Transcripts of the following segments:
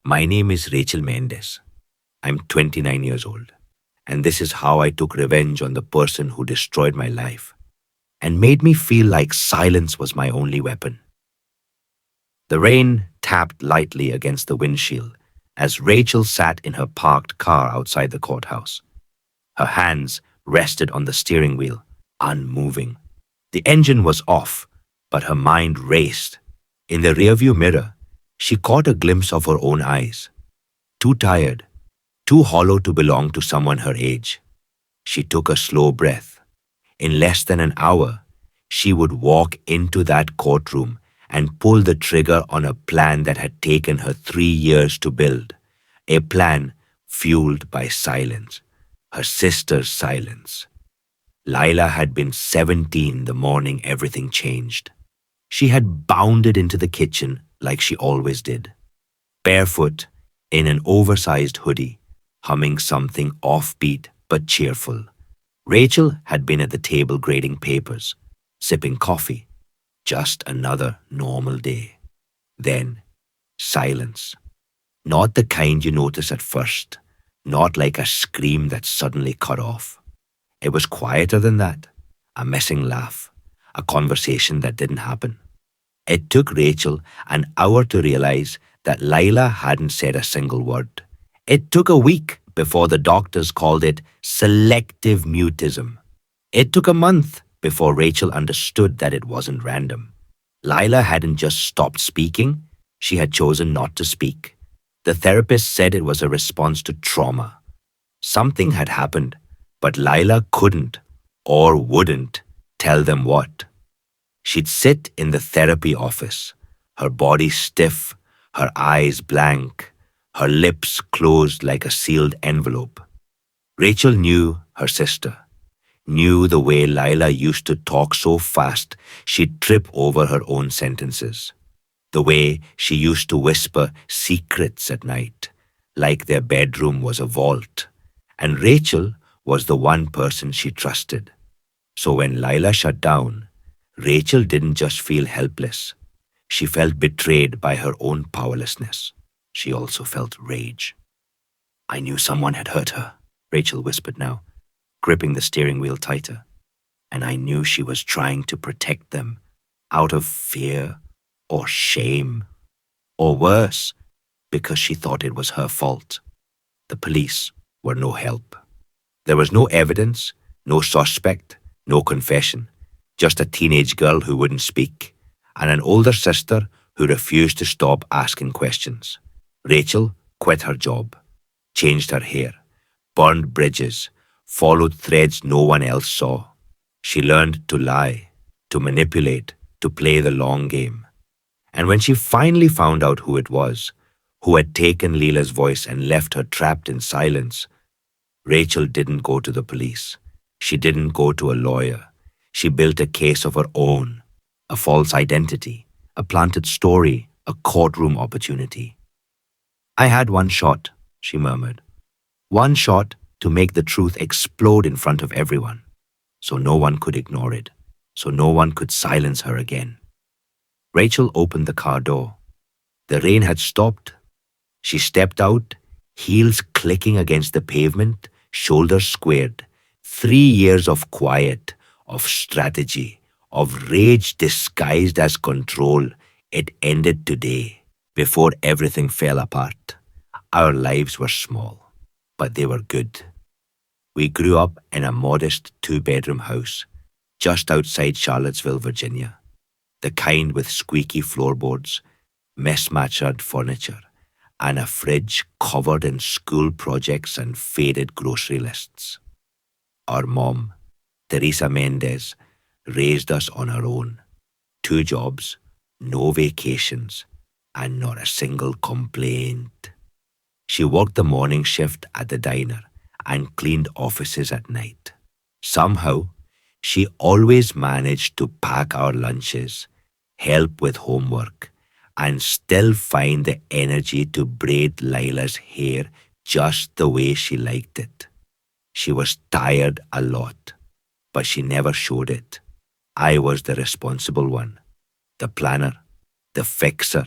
My name is Rachel Mendez. I'm 29 years old, and this is how I took revenge on the person who destroyed my life and made me feel like silence was my only weapon. The rain tapped lightly against the windshield as Rachel sat in her parked car outside the courthouse. Her hands rested on the steering wheel, unmoving. The engine was off, but her mind raced. In the rearview mirror, she caught a glimpse of her own eyes. Too tired, too hollow to belong to someone her age. She took a slow breath. In less than an hour, she would walk into that courtroom and pull the trigger on a plan that had taken her 3 years to build. A plan fueled by silence, her sister's silence. Lila had been 17 the morning everything changed. She had bounded into the kitchen like she always did, barefoot, in an oversized hoodie, humming something offbeat but cheerful. Rachel had been at the table grading papers, sipping coffee. Just another normal day. Then, silence. Not the kind you notice at first, not like a scream that suddenly cut off. It was quieter than that, a missing laugh, a conversation that didn't happen. It took Rachel an hour to realize that Lila hadn't said a single word. It took a week before the doctors called it selective mutism. It took a month before Rachel understood that it wasn't random. Lila hadn't just stopped speaking, she had chosen not to speak. The therapist said it was a response to trauma. Something had happened, but Lila couldn't or wouldn't tell them what. She'd sit in the therapy office, her body stiff, her eyes blank, her lips closed like a sealed envelope. Rachel knew her sister, knew the way Lila used to talk so fast she'd trip over her own sentences, the way she used to whisper secrets at night, like their bedroom was a vault, and Rachel was the one person she trusted. So when Lila shut down, Rachel didn't just feel helpless. She felt betrayed by her own powerlessness. She also felt rage. I knew someone had hurt her, Rachel whispered now, gripping the steering wheel tighter. And I knew she was trying to protect them out of fear or shame, or worse, because she thought it was her fault. The police were no help. There was no evidence, no suspect, no confession, just a teenage girl who wouldn't speak, and an older sister who refused to stop asking questions. Rachel quit her job, changed her hair, burned bridges, followed threads no one else saw. She learned to lie, to manipulate, to play the long game. And when she finally found out who it was, who had taken Lila's voice and left her trapped in silence, Rachel didn't go to the police. She didn't go to a lawyer. She built a case of her own, a false identity, a planted story, a courtroom opportunity. I had one shot, she murmured. One shot to make the truth explode in front of everyone, so no one could ignore it, so no one could silence her again. Rachel opened the car door. The rain had stopped. She stepped out, heels clicking against the pavement, shoulders squared. 3 years of quiet, of strategy, of rage disguised as control. It ended today, before everything fell apart. Our lives were small, but they were good. We grew up in a modest 2-bedroom house, just outside Charlottesville, Virginia. The kind with squeaky floorboards, mismatched furniture, and a fridge covered in school projects and faded grocery lists. Our mom, Lila Mendez, raised us on her own. 2 jobs, no vacations, and not a single complaint. She worked the morning shift at the diner and cleaned offices at night. Somehow, she always managed to pack our lunches, help with homework, and still find the energy to braid Lila's hair just the way she liked it. She was tired a lot, but she never showed it. I was the responsible one, the planner, the fixer.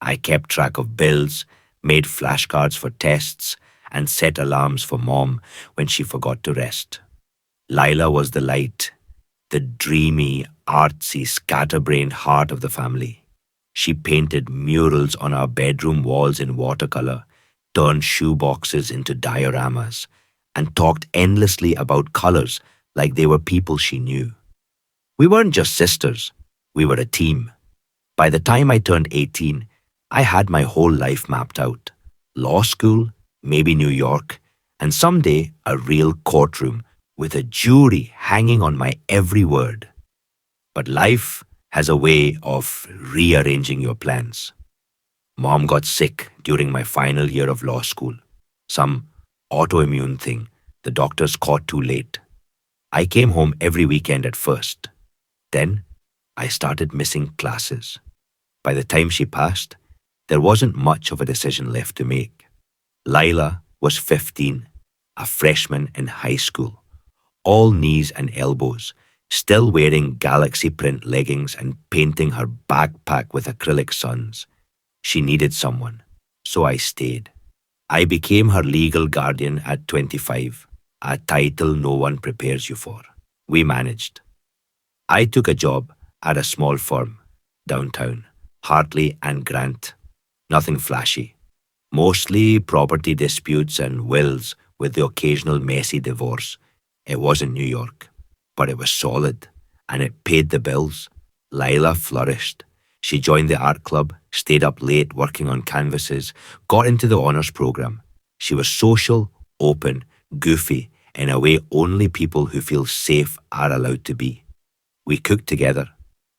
I kept track of bills, made flashcards for tests, and set alarms for mom when she forgot to rest. Lila was the light, the dreamy, artsy, scatterbrained heart of the family. She painted murals on our bedroom walls in watercolor, turned shoeboxes into dioramas, and talked endlessly about colors like they were people she knew. We weren't just sisters, we were a team. By the time I turned 18, I had my whole life mapped out: law school, maybe New York, and someday a real courtroom with a jury hanging on my every word. But life has a way of rearranging your plans. Mom got sick during my final year of law school. Some autoimmune thing the doctors caught too late. I came home every weekend at first. Then I started missing classes. By the time she passed, there wasn't much of a decision left to make. Lila was 15, a freshman in high school, all knees and elbows, still wearing galaxy print leggings and painting her backpack with acrylic suns. She needed someone, so I stayed. I became her legal guardian at 25, a title no one prepares you for. We managed. I took a job at a small firm downtown, Hartley and Grant. Nothing flashy. Mostly property disputes and wills with the occasional messy divorce. It wasn't New York, but it was solid, and it paid the bills. Lila flourished. She joined the art club, stayed up late working on canvases, got into the honors program. She was social, open, goofy, in a way only people who feel safe are allowed to be. We cooked together.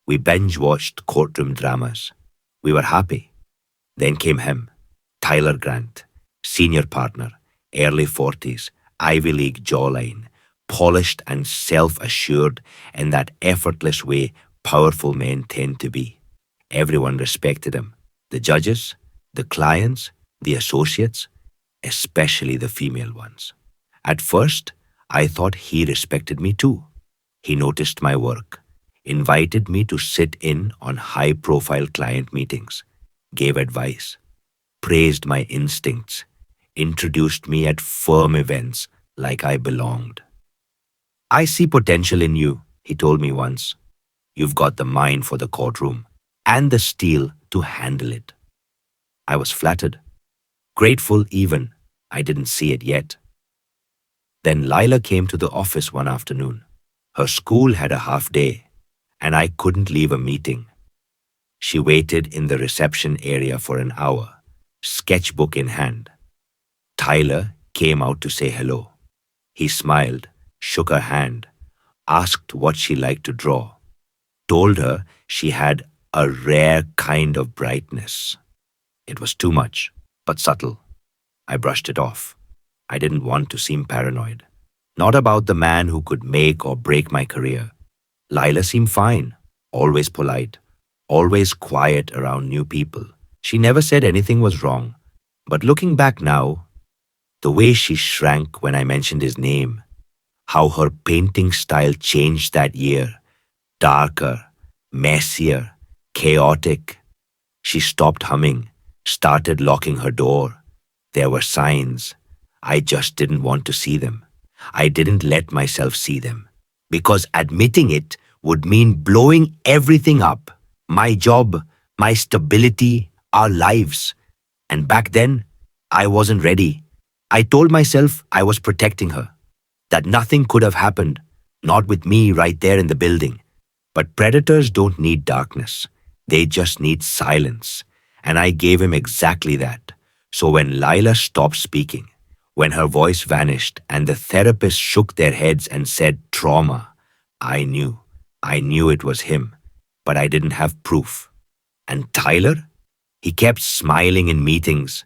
We binge-watched courtroom dramas. We were happy. Then came him, Tyler Grant, senior partner, early 40s, Ivy League jawline, polished and self-assured in that effortless way powerful men tend to be. Everyone respected him. The judges, the clients, the associates, especially the female ones. At first, I thought he respected me too. He noticed my work, invited me to sit in on high-profile client meetings, gave advice, praised my instincts, introduced me at firm events like I belonged. I see potential in you, he told me once. You've got the mind for the courtroom and the steel to handle it. I was flattered, grateful even. I didn't see it yet. Then Lila came to the office one afternoon. Her school had a half day, and I couldn't leave a meeting. She waited in the reception area for an hour, sketchbook in hand. Tyler came out to say hello. He smiled, shook her hand, asked what she liked to draw, told her she had a rare kind of brightness. It was too much, but subtle. I brushed it off. I didn't want to seem paranoid. Not about the man who could make or break my career. Lila seemed fine, always polite, always quiet around new people. She never said anything was wrong. But looking back now, the way she shrank when I mentioned his name, how her painting style changed that year, darker, messier, chaotic. She stopped humming, started locking her door. There were signs. I just didn't want to see them. I didn't let myself see them, because admitting it would mean blowing everything up. My job, my stability, our lives. And back then, I wasn't ready. I told myself I was protecting her, that nothing could have happened, not with me right there in the building. But predators don't need darkness. They just need silence. And I gave him exactly that. So when Lila stopped speaking, when her voice vanished and the therapist shook their heads and said trauma, I knew. I knew it was him, but I didn't have proof. And Tyler? He kept smiling in meetings,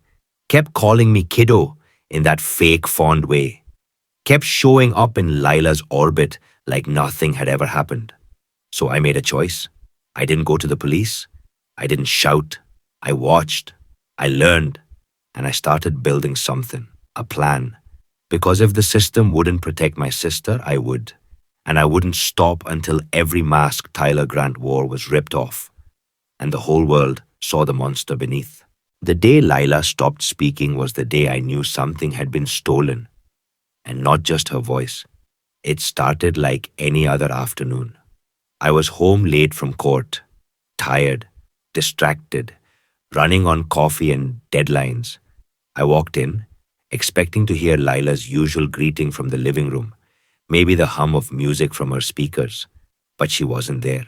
kept calling me kiddo in that fake fond way, kept showing up in Lila's orbit like nothing had ever happened. So I made a choice. I didn't go to the police. I didn't shout. I watched. I learned. And I started building something, a plan. Because if the system wouldn't protect my sister, I would. And I wouldn't stop until every mask Tyler Grant wore was ripped off, and the whole world saw the monster beneath. The day Lila stopped speaking was the day I knew something had been stolen, and not just her voice. It started like any other afternoon. I was home late from court, tired, distracted, running on coffee and deadlines. I walked in, expecting to hear Lila's usual greeting from the living room, maybe the hum of music from her speakers, but she wasn't there.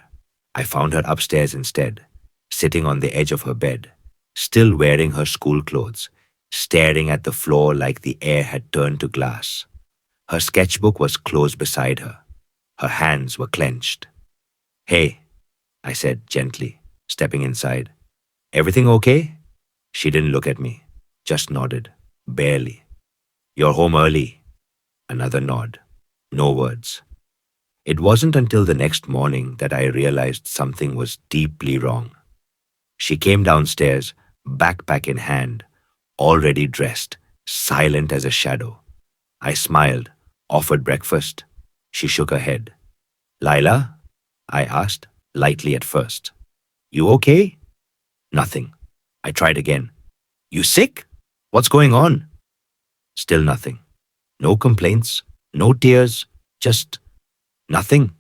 I found her upstairs instead, sitting on the edge of her bed, still wearing her school clothes, staring at the floor like the air had turned to glass. Her sketchbook was close beside her. Her hands were clenched. Hey, I said gently, stepping inside. Everything okay? She didn't look at me, just nodded, barely. You're home early. Another nod. No words. It wasn't until the next morning that I realized something was deeply wrong. She came downstairs, backpack in hand, already dressed, silent as a shadow. I smiled, offered breakfast. She shook her head. Lila? I asked, lightly at first. You okay? Nothing. I tried again. You sick? What's going on? Still nothing. No complaints, no tears, just nothing.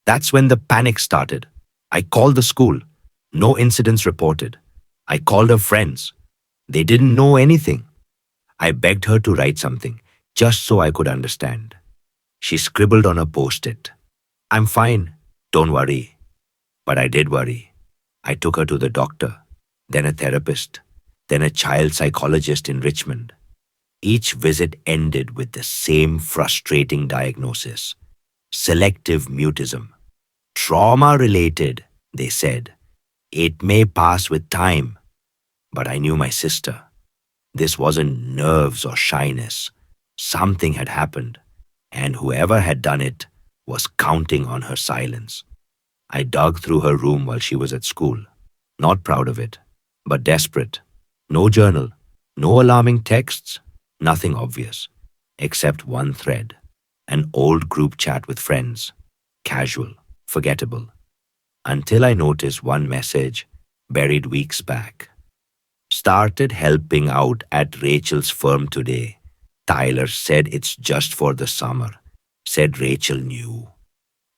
That's when the panic started. I called the school. No incidents reported. I called her friends. They didn't know anything. I begged her to write something, just so I could understand. She scribbled on a post-it. I'm fine. Don't worry. But I did worry. I took her to the doctor, then a therapist, then a child psychologist in Richmond. Each visit ended with the same frustrating diagnosis: selective mutism. Trauma related, they said. It may pass with time. But I knew my sister. This wasn't nerves or shyness. Something had happened, and whoever had done it was counting on her silence. I dug through her room while she was at school, not proud of it, but desperate. No journal, no alarming texts, nothing obvious, except one thread, an old group chat with friends, casual, forgettable, until I noticed one message buried weeks back. Started helping out at Rachel's firm today. Tyler said it's just for the summer. Said Rachel knew.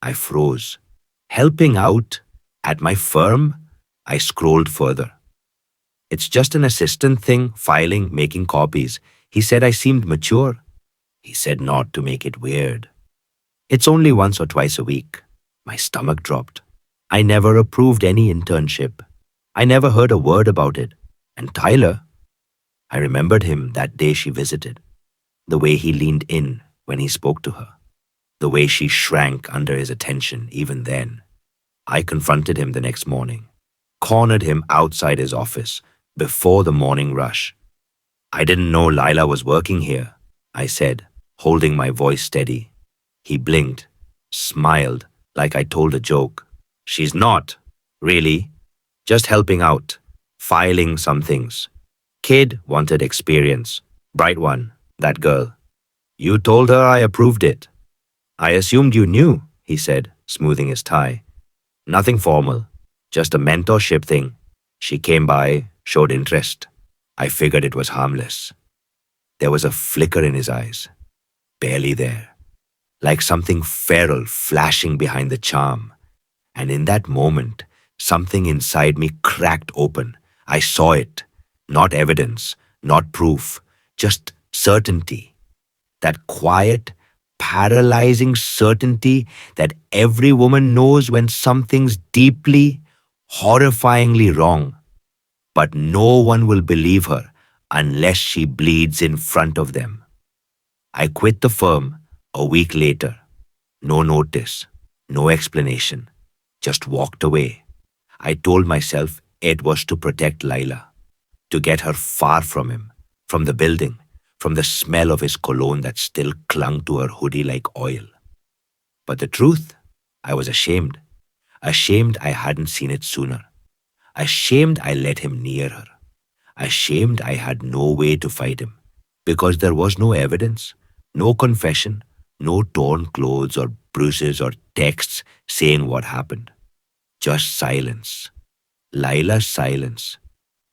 I froze. Helping out? At my firm? I scrolled further. It's just an assistant thing, filing, making copies. He said I seemed mature. He said not to make it weird. It's only once or twice a week. My stomach dropped. I never approved any internship. I never heard a word about it. And Tyler, I remembered him that day she visited. The way he leaned in when he spoke to her. The way she shrank under his attention even then. I confronted him the next morning. Cornered him outside his office before the morning rush. I didn't know Lila was working here, I said, holding my voice steady. He blinked, smiled like I told a joke. She's not, really, just helping out, filing some things. Kid wanted experience. Bright one, that girl. You told her I approved it. I assumed you knew, he said, smoothing his tie. Nothing formal, just a mentorship thing. She came by, showed interest. I figured it was harmless. There was a flicker in his eyes, barely there, like something feral flashing behind the charm. And in that moment, something inside me cracked open. I saw it. Not evidence, not proof, just certainty. That quiet, paralyzing certainty that every woman knows when something's deeply, horrifyingly wrong. But no one will believe her unless she bleeds in front of them. I quit the firm a week later. No notice, no explanation. Just walked away. I told myself it was to protect Lila, to get her far from him, from the building, from the smell of his cologne that still clung to her hoodie like oil. But the truth, I was ashamed. Ashamed I hadn't seen it sooner. Ashamed I let him near her. Ashamed I had no way to fight him, because there was no evidence, no confession, no torn clothes or bruises or texts saying what happened. Just silence. Lila's silence.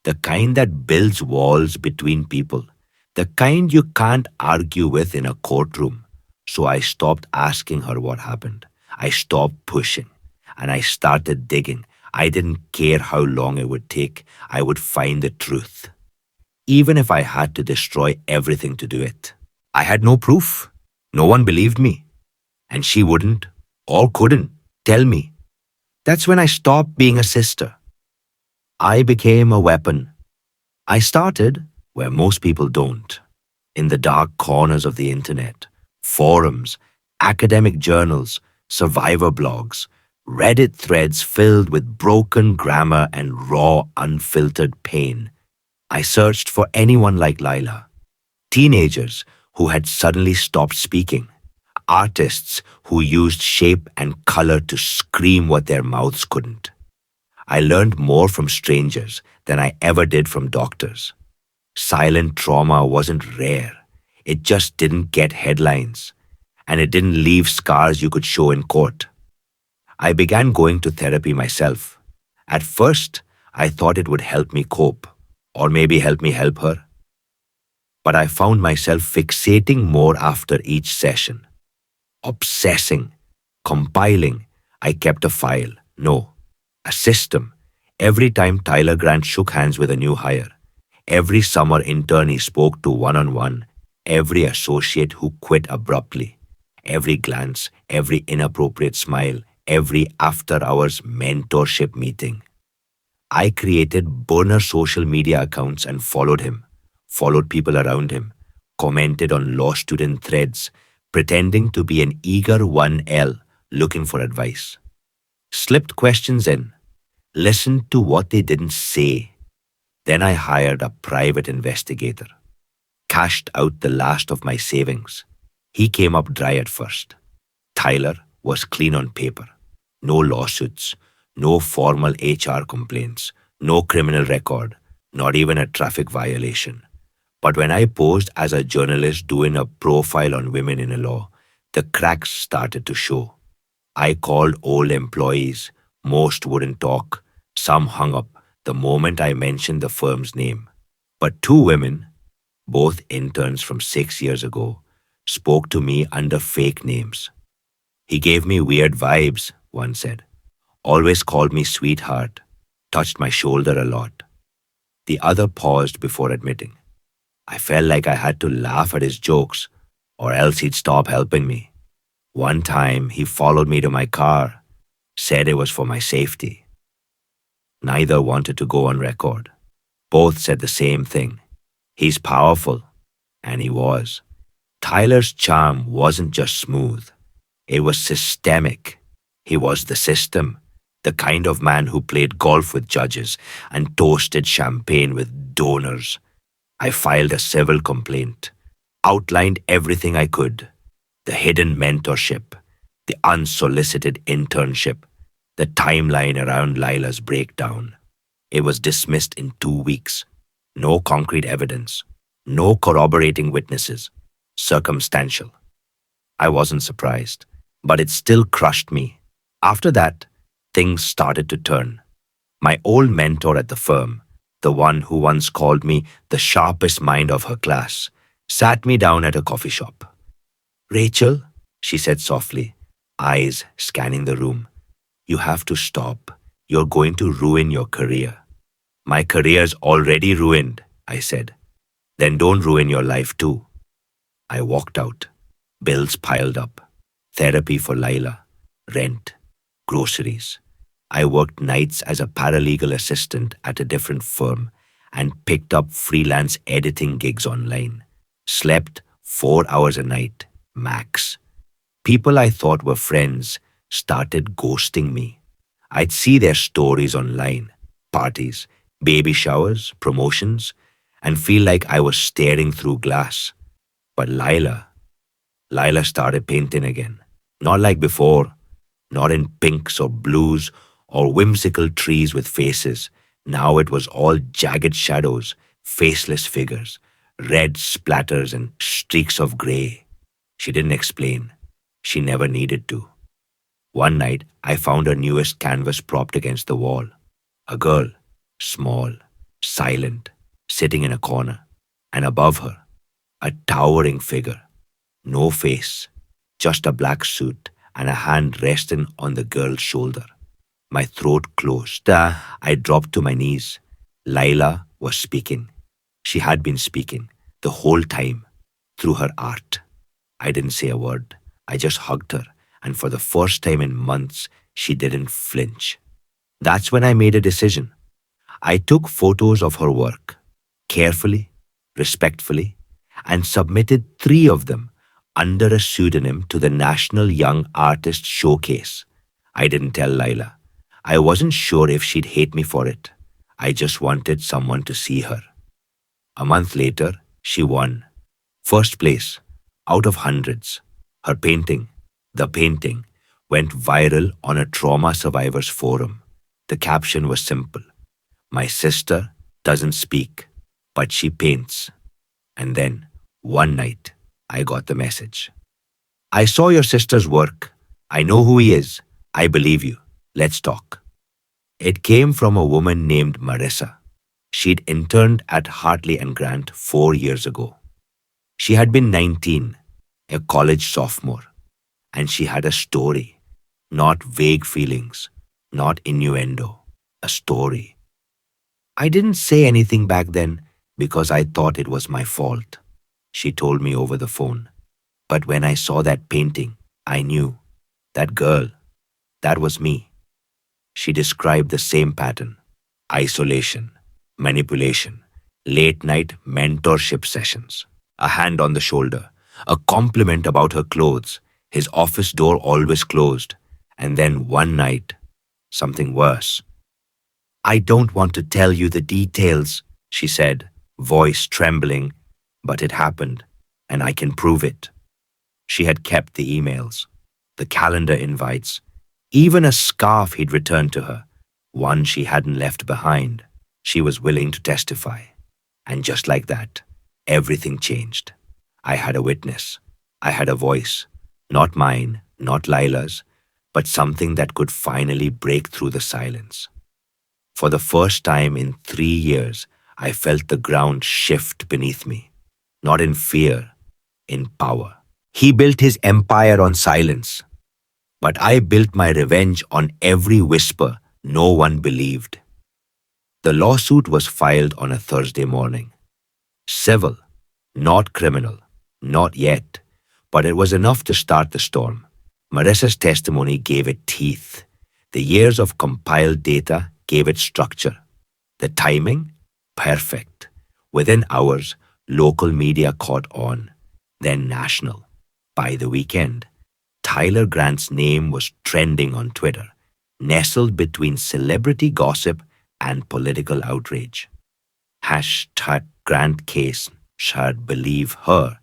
The kind that builds walls between people, the kind you can't argue with in a courtroom. So I stopped asking her what happened. I stopped pushing and I started digging. I didn't care how long it would take, I would find the truth, even if I had to destroy everything to do it. I had no proof. No one believed me, and she wouldn't or couldn't tell me. That's when I stopped being a sister. I became a weapon. I started where most people don't, in the dark corners of the internet, forums, academic journals, survivor blogs, Reddit threads filled with broken grammar and raw, unfiltered pain. I searched for anyone like Lila, teenagers who had suddenly stopped speaking, artists who used shape and color to scream what their mouths couldn't. I learned more from strangers than I ever did from doctors. Silent trauma wasn't rare. It just didn't get headlines, and it didn't leave scars you could show in court. I began going to therapy myself. At first, I thought it would help me cope, or maybe help me help her. But I found myself fixating more after each session, obsessing, compiling. I kept a file, no, a system. Every time Tyler Grant shook hands with a new hire, every summer intern he spoke to one on one, every associate who quit abruptly, every glance, every inappropriate smile, every after hours mentorship meeting. I created burner social media accounts and followed him, followed people around him, commented on law student threads, pretending to be an eager 1L looking for advice. Slipped questions in, listened to what they didn't say. Then I hired a private investigator, cashed out the last of my savings. He came up dry at first. Tyler was clean on paper. No lawsuits, no formal HR complaints, no criminal record, not even a traffic violation. But when I posed as a journalist doing a profile on women in law, the cracks started to show. I called old employees. Most wouldn't talk. Some hung up the moment I mentioned the firm's name. But two women, both interns from 6 years ago, spoke to me under fake names. He gave me weird vibes, one said. Always called me sweetheart, touched my shoulder a lot. The other paused before admitting. I felt like I had to laugh at his jokes, or else he'd stop helping me. One time, he followed me to my car, said it was for my safety. Neither wanted to go on record. Both said the same thing. He's powerful, and he was. Tyler's charm wasn't just smooth, it was systemic. He was the system, the kind of man who played golf with judges and toasted champagne with donors. I filed a civil complaint, outlined everything I could: the hidden mentorship, the unsolicited internship, the timeline around Lila's breakdown. It was dismissed in 2 weeks. No concrete evidence, no corroborating witnesses, circumstantial. I wasn't surprised, but it still crushed me. After that, things started to turn. My old mentor at the firm, the one who once called me the sharpest mind of her class, sat me down at a coffee shop. Rachel, she said softly, eyes scanning the room, you have to stop. You're going to ruin your career. My career's already ruined, I said. Then don't ruin your life too. I walked out. Bills piled up. Therapy for Lila, rent, groceries. I worked nights as a paralegal assistant at a different firm and picked up freelance editing gigs online. Slept 4 hours a night, max. People I thought were friends started ghosting me. I'd see their stories online, parties, baby showers, promotions, and feel like I was staring through glass. But Lila started painting again. Not like before, not in pinks or blues or whimsical trees with faces. Now it was all jagged shadows, faceless figures, red splatters and streaks of grey. She didn't explain. She never needed to. One night, I found her newest canvas propped against the wall. A girl, small, silent, sitting in a corner, and above her, a towering figure, no face, just a black suit and a hand resting on the girl's shoulder. My throat closed. I dropped to my knees. Lila was speaking. She had been speaking the whole time through her art. I didn't say a word. I just hugged her, and for the first time in months, she didn't flinch. That's when I made a decision. I took photos of her work, carefully, respectfully, and submitted three of them under a pseudonym to the National Young Artist Showcase. I didn't tell Lila. I wasn't sure if she'd hate me for it. I just wanted someone to see her. A month later, she won. First place, out of hundreds. Her painting, the painting, went viral on a trauma survivors forum. The caption was simple: My sister doesn't speak, but she paints. And then, one night, I got the message. I saw your sister's work. I know who he is. I believe you. Let's talk. It came from a woman named Marissa. She'd interned at Hartley and Grant 4 years ago. She had been 19, a college sophomore, and she had a story, not vague feelings, not innuendo, a story. I didn't say anything back then because I thought it was my fault. She told me over the phone. But when I saw that painting, I knew. That girl, that was me. She described the same pattern: isolation, manipulation, late night mentorship sessions, a hand on the shoulder, a compliment about her clothes, his office door always closed, and then one night, something worse. I don't want to tell you the details, she said, voice trembling, but it happened, and I can prove it. She had kept the emails, the calendar invites, even a scarf he'd returned to her, one she hadn't left behind. She was willing to testify. And just like that, everything changed. I had a witness. I had a voice. Not mine, not Lila's, but something that could finally break through the silence. For the first time in 3 years, I felt the ground shift beneath me. Not in fear, in power. He built his empire on silence, but I built my revenge on every whisper no one believed. The lawsuit was filed on a Thursday morning. Civil, not criminal, not yet, but it was enough to start the storm. Marissa's testimony gave it teeth. The years of compiled data gave it structure. The timing? Perfect. Within hours, local media caught on, then national. By the weekend, Tyler Grant's name was trending on Twitter, nestled between celebrity gossip and political outrage. Hashtag Grant case should believe her.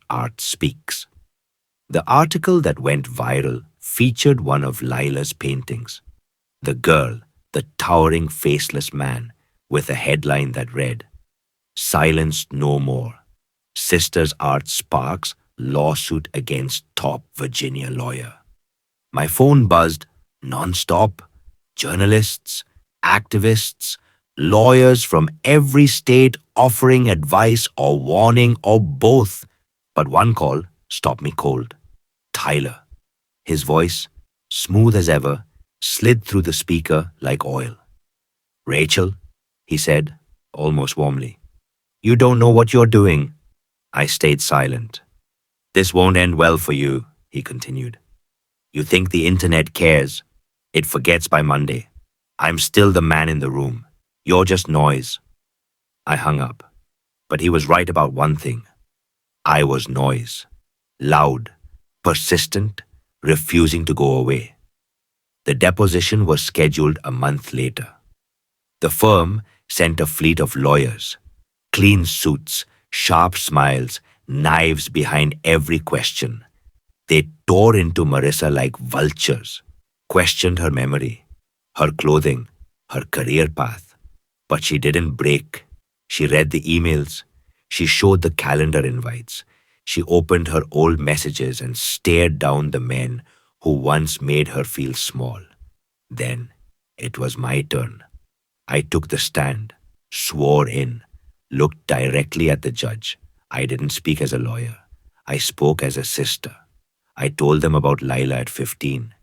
Art speaks. The article that went viral featured one of Lila's paintings. The girl, the towering faceless man, with a headline that read, Silenced No More. Sisters Art sparks lawsuit against top Virginia lawyer. My phone buzzed non-stop. Journalists, activists, lawyers from every state offering advice or warning or both. But one call stopped me cold. Tyler. His voice, smooth as ever, slid through the speaker like oil. Rachel, he said, almost warmly, you don't know what you're doing. I stayed silent. This won't end well for you, he continued. You think the internet cares. It forgets by Monday. I'm still the man in the room. You're just noise. I hung up. But he was right about one thing. I was noise. Loud, persistent, refusing to go away. The deposition was scheduled a month later. The firm sent a fleet of lawyers. Clean suits, sharp smiles, knives behind every question. They tore into Marissa like vultures, questioned her memory, her clothing, her career path. But she didn't break. She read the emails. She showed the calendar invites. She opened her old messages and stared down the men who once made her feel small. Then it was my turn. I took the stand. swore in, looked directly at the judge. I didn't speak as a lawyer. I spoke as a sister. I told them about Lila at 15,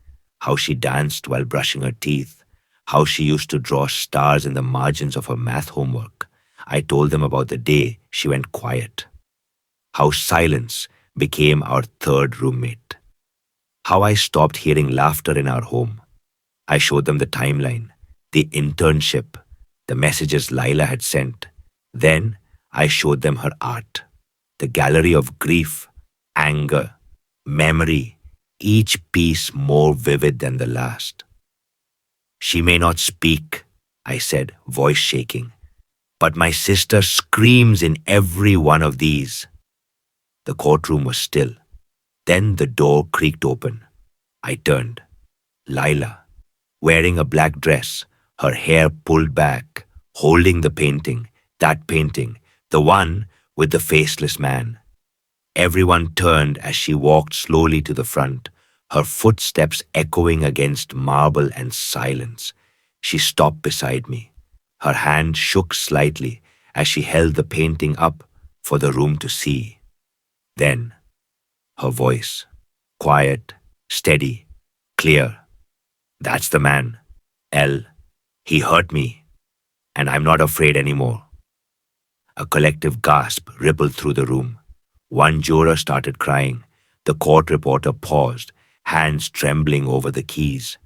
how she danced while brushing her teeth, how she used to draw stars in the margins of her math homework. I told them about the day she went quiet, how silence became our third roommate, how I stopped hearing laughter in our home. I showed them the timeline, the internship, the messages Lila had sent. Then I showed them her art, the gallery of grief, anger, memory, each piece more vivid than the last. She may not speak, I said, voice shaking, but my sister screams in every one of these. The courtroom was still. Then the door creaked open. I turned. Lila, wearing a black dress, her hair pulled back, holding the painting, that painting, the one with the faceless man. Everyone turned as she walked slowly to the front, her footsteps echoing against marble and silence. She stopped beside me. Her hand shook slightly as she held the painting up for the room to see. Then, her voice, quiet, steady, clear. That's the man, L. He hurt me, and I'm not afraid anymore. A collective gasp rippled through the room. One juror started crying. The court reporter paused, hands trembling over the keys.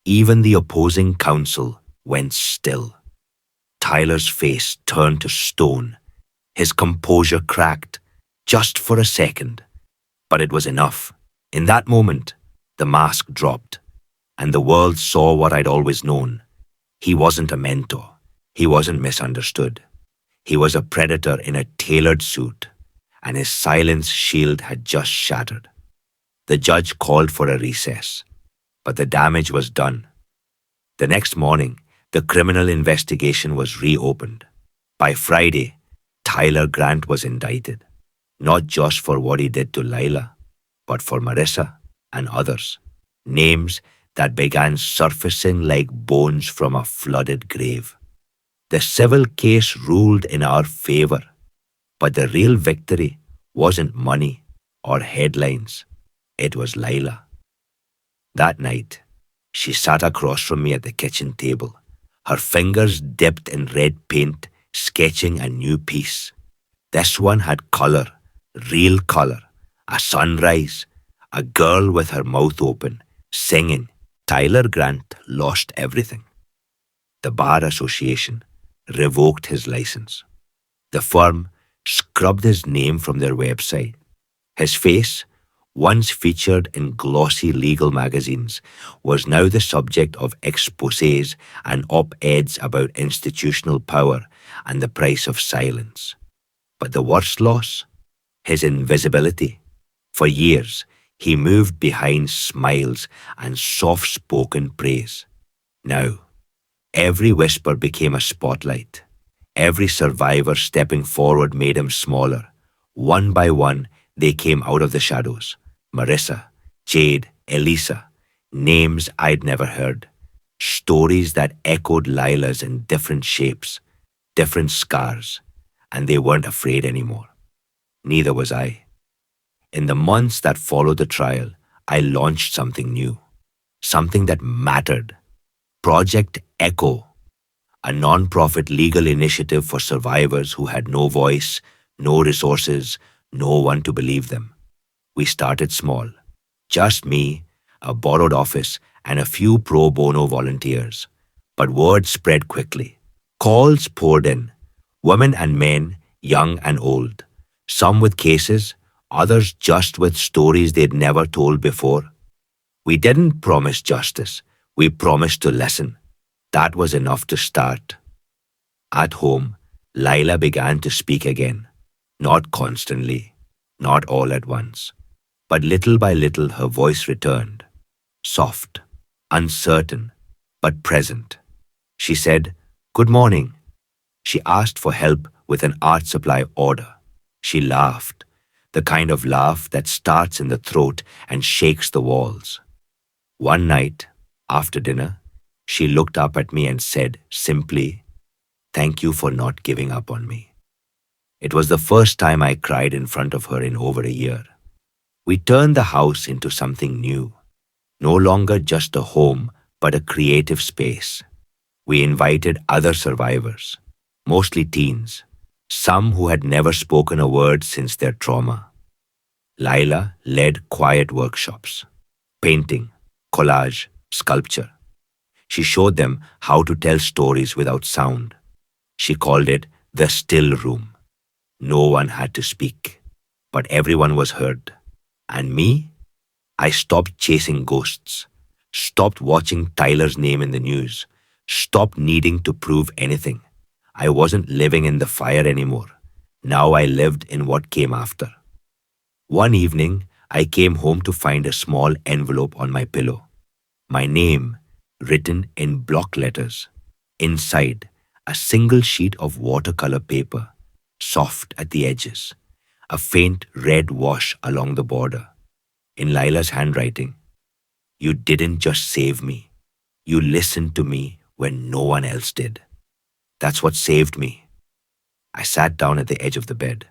Even the opposing counsel went still. Tyler's face turned to stone. His composure cracked, just for a second. But it was enough. In that moment, the mask dropped, and the world saw what I'd always known. He wasn't a mentor. He wasn't misunderstood. He was a predator in a tailored suit, and his silence shield had just shattered. The judge called for a recess, but the damage was done. The next morning, the criminal investigation was reopened. By Friday, Tyler Grant was indicted, not just for what he did to Lila, but for Marissa and others, names that began surfacing like bones from a flooded grave. The civil case ruled in our favor, but the real victory wasn't money or headlines. It was Lila. That night, she sat across from me at the kitchen table, her fingers dipped in red paint, sketching a new piece. This one had color, real color, a sunrise, a girl with her mouth open, singing. Tyler Grant lost everything. The Bar Association revoked his license. The firm scrubbed his name from their website. His face, once featured in glossy legal magazines, was now the subject of exposés and op-eds about institutional power and the price of silence. But the worst loss? His invisibility. For years, he moved behind smiles and soft-spoken praise. Now, every whisper became a spotlight. Every survivor stepping forward made him smaller. One by one, they came out of the shadows. Marissa, Jade, Elisa, names I'd never heard. Stories that echoed Lila's in different shapes, different scars, and they weren't afraid anymore. Neither was I. In the months that followed the trial, I launched something new, something that mattered. Project Echo, a non-profit legal initiative for survivors who had no voice, no resources, no one to believe them. We started small. Just me, a borrowed office, and a few pro bono volunteers. But word spread quickly. Calls poured in. Women and men, young and old. Some with cases, others just with stories they'd never told before. We didn't promise justice. We promised to listen. That was enough to start. At home, Lila began to speak again. Not constantly, not all at once. But little by little her voice returned. Soft, uncertain, but present. She said, "Good morning." She asked for help with an art supply order. She laughed, the kind of laugh that starts in the throat and shakes the walls. One night, after dinner, she looked up at me and said simply, Thank you for not giving up on me. It was the first time I cried in front of her in over a year. We turned the house into something new, no longer just a home, but a creative space. We invited other survivors, mostly teens, some who had never spoken a word since their trauma. Lila led quiet workshops, painting, collage, sculpture. She showed them how to tell stories without sound. She called it the still room. No one had to speak, but everyone was heard. And me? I stopped chasing ghosts, stopped watching Tyler's name in the news, stopped needing to prove anything. I wasn't living in the fire anymore. Now I lived in what came after. One evening, I came home to find a small envelope on my pillow. My name, written in block letters. Inside, a single sheet of watercolor paper, soft at the edges, a faint red wash along the border. In Lila's handwriting, you didn't just save me. You listened to me when no one else did. That's what saved me. I sat down at the edge of the bed.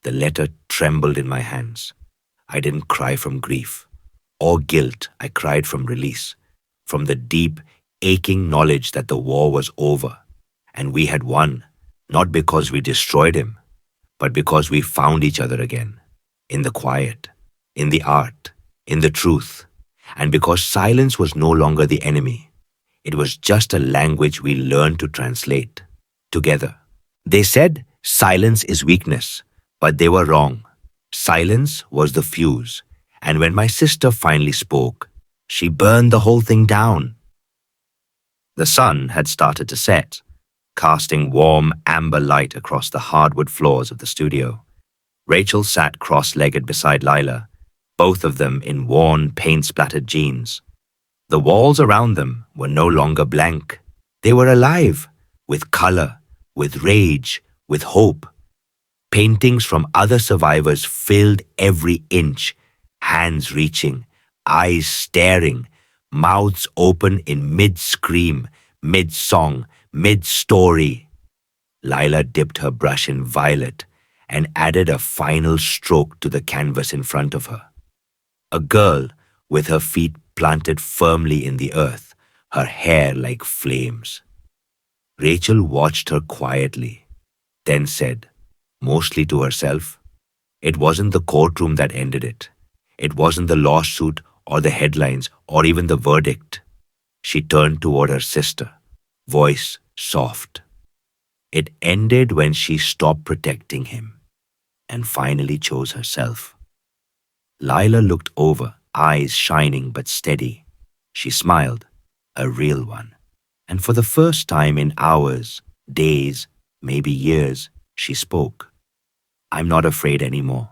The letter trembled in my hands. I didn't cry from grief or guilt. I cried from release, from the deep, aching knowledge that the war was over and we had won, not because we destroyed him, but because we found each other again, in the quiet, in the art, in the truth, and because silence was no longer the enemy. It was just a language we learned to translate, together. They said silence is weakness, but they were wrong. Silence was the fuse, and when my sister finally spoke, she burned the whole thing down. The sun had started to set, casting warm amber light across the hardwood floors of the studio. Rachel sat cross-legged beside Lila, both of them in worn, paint-splattered jeans. The walls around them were no longer blank. They were alive, with color, with rage, with hope. Paintings from other survivors filled every inch, hands reaching, eyes staring, mouths open in mid-scream, mid-song, mid-story. Lila dipped her brush in violet and added a final stroke to the canvas in front of her. A girl with her feet planted firmly in the earth, her hair like flames. Rachel watched her quietly, then said, mostly to herself, it wasn't the courtroom that ended it. It wasn't the lawsuit or the headlines or even the verdict. She turned toward her sister, voice soft. It ended when she stopped protecting him and finally chose herself. Lila looked over, eyes shining but steady. She smiled, a real one. And for the first time in hours, days, maybe years, she spoke. I'm not afraid anymore.